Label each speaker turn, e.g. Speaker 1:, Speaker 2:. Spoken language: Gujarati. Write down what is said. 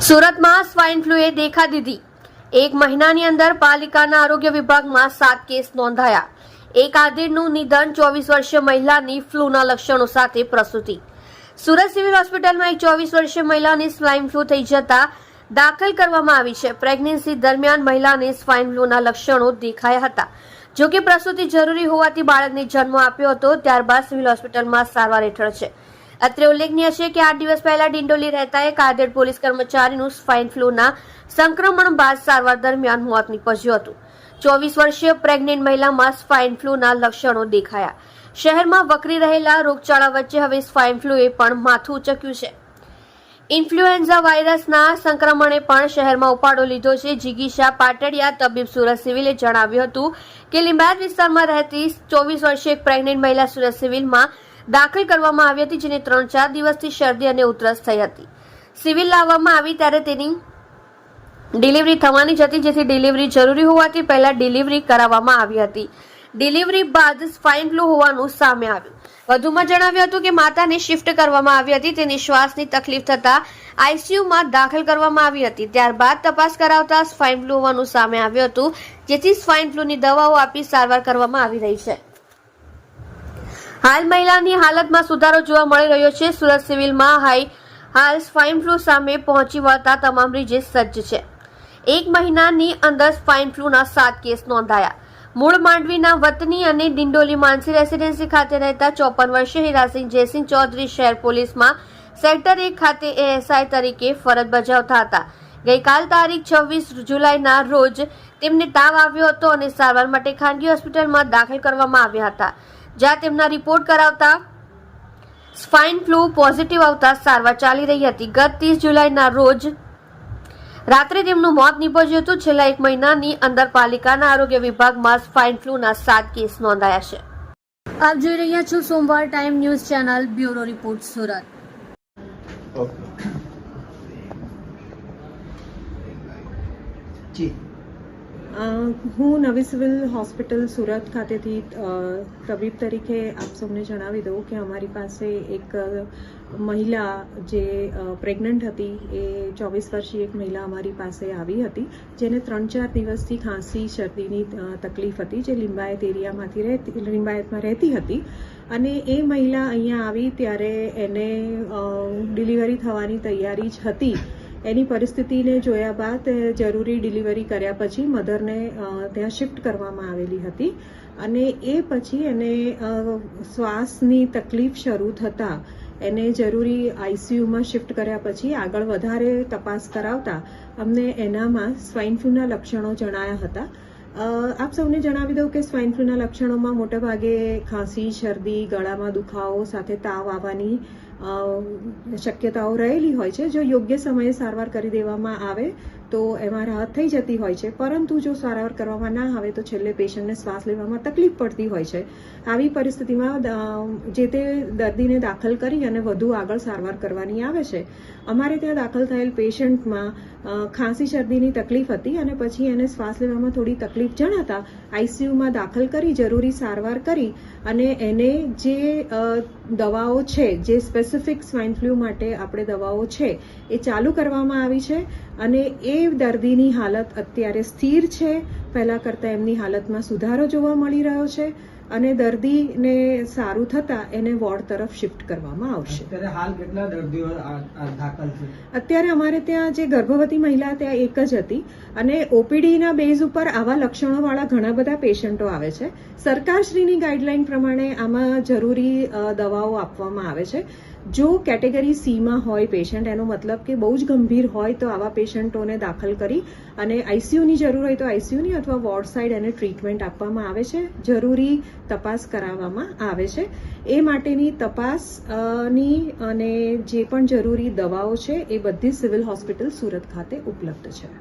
Speaker 1: સુરતમાં સ્વાઇન ફ્લુએ દેખા દીધી। એક મહિનાની અંદર પાલિકાના આરોગ્ય વિભાગમાં 7 કેસ નોંધાયા। એક આધેડનું નિધન, 24 વર્ષીય મહિલાની ફ્લૂના લક્ષણો સાથે પ્રસૂતિ। સુરત સિવિલ હોસ્પિટલમાં એક 24 વર્ષીય મહિલાને સ્વાઇન ફ્લૂ થઈ જતા દાખલ કરવામાં આવી છે। પ્રેગ્નન્સી દરમિયાન મહિલાને સ્વાઇન ફ્લૂના લક્ષણો દેખાયા હતા। જો કે પ્રસૂતિ જરૂરી હોવાથી બાળકને જન્મ આપ્યો હતો, ત્યારબાદ સિવિલ હોસ્પિટલમાં સારવાર હેઠળ છે। અત્રે ઉલ્લેખનીય છે કે 8 દિવસ પહેલા ડિંડોલી રહેતા એક આધેડ પોલીસ કર્મચારીનું સ્વાઇન ફ્લૂના સંક્રમણ બાદ સારવાર દરમિયાન મોત નીપજ્યું હતું। 24 વર્ષીય પ્રેગ્નેન્ટ મહિલામાં સ્વાઇન ફ્લૂના લક્ષણો દેખાયા। શહેરમાં વકરી રહેલા રોગચાળા વચ્ચે હવે સ્વાઇન ફ્લૂએ પણ માથું ઉચક્યું છે। ઇન્ફ્લુએન્ઝા વાયરસના સંક્રમણે પણ શહેરમાં ઉપાડો લીધો છે। જિગીશા પાટડિયા તબીબ સુરત સિવિલે જણાવ્યું હતું કે લિંબાયત વિસ્તારમાં રહેતી 24 વર્ષીય એક પ્રેગ્નેન્ટ મહિલા સુરત સિવિલમાં દાખલ કરવામાં આવી હતી, જેને 3-4 દિવસથી શરદી અને ઉધરસ થઈ હતી। સિવિલ લાવવામાં આવી ત્યારે તેની ડિલિવરી થવાની જ હતી, જેથી ડિલિવરી જરૂરી હોવાથી પહેલા ડિલિવરી કરાવવામાં આવી હતી। ડિલિવરી બાદ સ્વાઇન ફ્લૂ હોવાનું સામે આવ્યું। વધુમાં જણાવ્યું હતું કે માતાને શિફ્ટ કરવામાં આવી હતી। તેની શ્વાસની તકલીફ થતા આઈસીયુમાં દાખલ કરવામાં આવી હતી। ત્યારબાદ તપાસ કરાવતા સ્વાઇન ફ્લૂ હોવાનું સામે આવ્યું હતું, જેથી સ્વાઇન ફ્લૂની દવાઓ આપી સારવાર કરવામાં આવી રહી છે। હાલ મહિલાની હાલતમાં સુધારો જોવા મળી રહ્યો છે। સુરત સિવિલમાં હાલ સ્વાઇન ફ્લૂ સામે પહોંચી વળતા તમામ રીજે સજ્જ છે। એક મહિનાની અંદર સ્વાઇન ફ્લૂના 7 કેસ નોંધાયા। મૂળ માંડવીના વતની અને ડિંડોલી માનસી રેસીડેન્સી ખાતે રહેતા 54 વર્ષીય હીરાસિંહ જયસિંહ ચૌધરી શહેર પોલીસમાં સેક્ટર 1 ખાતે એએસઆઈ તરીકે ફરજ બજાવતા હતા। ગઈકાલ તારીખ 26 જુલાઈના રોજ તેમને તાવ આવ્યો હતો અને સારવાર માટે ખાનગી હોસ્પિટલમાં દાખલ કરવામાં આવ્યા હતા, જ્યાં તેમના રિપોર્ટ કરાવતા સ્વાઇન ફ્લૂ પોઝિટિવ આવતા સારવાર ચાલી રહી હતી। ગત 30 જુલાઈના રોજ રાત્રે તેમનું મોત નીપજ્યું હતું। છેલ્લા 1 મહિનાની અંદર પાલિકાના આરોગ્ય વિભાગમાં સ્વાઇન ફ્લૂના 7 કેસ નોંધાયા છે। આપ જોઈ રહ્યા છો સોમવાર time news channel, bureau report Surat.
Speaker 2: હું નવી સિવિલ હોસ્પિટલ સુરત ખાતેથી તબીબ તરીકે આપ સૌને જણાવી દઉં કે અમારી પાસે એક મહિલા જે પ્રેગ્નન્ટ હતી, એ 24 વર્ષીય એક મહિલા અમારી પાસે આવી હતી, જેને 3-4 દિવસથી ખાંસી શરદીની તકલીફ હતી, જે લિંબાયતમાં રહેતી હતી। અને એ મહિલા અહીંયા આવી ત્યારે એને ડિલિવરી થવાની તૈયારી જ હતી। એની પરિસ્થિતિને જોયા બાદ જરૂરી ડિલિવરી કર્યા પછી મધરને ત્યાં શિફ્ટ કરવામાં આવેલી હતી અને એ પછી એને શ્વાસની તકલીફ શરૂ થતાં એને જરૂરી આઈસીયુમાં શિફ્ટ કર્યા પછી આગળ વધારે તપાસ કરાવતા અમને એનામાં સ્વાઇન ફ્લૂના લક્ષણો જણાયા હતા। આપ સૌને જણાવી દઉં કે સ્વાઇન ફ્લૂના લક્ષણોમાં મોટાભાગે ખાંસી, શરદી, ગળામાં દુખાવો સાથે તાવ આવવાની શક્યતાઓ રહેલી હોય છે। જો યોગ્ય સમયે સારવાર કરી દેવામાં આવે તો એમાં રાહત થઈ જતી હોય છે, પરંતુ જો સારવાર કરવામાં ના આવે તો છેલ્લે પેશન્ટને શ્વાસ લેવામાં તકલીફ પડતી હોય છે। આવી પરિસ્થિતિમાં જે તે દર્દીને દાખલ કરી અને વધુ આગળ સારવાર કરવાની આવે છે। અમારે ત્યાં દાખલ થયેલ પેશન્ટમાં ખાંસી શરદીની તકલીફ હતી અને પછી એને શ્વાસ લેવામાં થોડી તકલીફ જણાતા આઈસીયુમાં દાખલ કરી જરૂરી સારવાર કરી અને એને જે દવાઓ છે, જે સ્પેસિફિક સ્વાઇન ફ્લૂ માટે આપણે દવાઓ છે એ ચાલુ કરવામાં આવી છે અને એ દર્દીની હાલત અત્યારે સ્થિર છે। પહેલા કરતાં એમની હાલતમાં સુધારો જોવા મળી રહ્યો છે અને દર્દીને સારું થતાં એને વોર્ડ તરફ શિફ્ટ કરવામાં આવશે।
Speaker 3: અત્યારે હાલ કેટલા દર્દીઓ દાખલ છે?
Speaker 2: અત્યારે અમારે ત્યાં જે ગર્ભવતી મહિલા ત્યાં એક જ હતી અને ઓપીડીના બેઝ ઉપર આવા લક્ષણોવાળા ઘણા બધા પેશન્ટો આવે છે। સરકારશ્રીની ગાઈડલાઈન પ્રમાણે આમાં જરૂરી દવાઓ આપવામાં આવે છે। જો કેટેગરી સીમાં હોય પેશન્ટ, એનો મતલબ કે બહુ જ ગંભીર હોય તો આવા પેશન્ટોને દાખલ કરી અને આઈસીયુની જરૂર હોય તો આઈસીયુની અથવા વોર્ડ સાઇડ એને ટ્રીટમેન્ટ આપવામાં આવે છે। જરૂરી તપાસ કરાવવામાં આવે છે। એ માટેની તપાસની અને જે પણ જરૂરી દવાઓ છે એ બધી સિવિલ હોસ્પિટલ સુરત ખાતે ઉપલબ્ધ છે।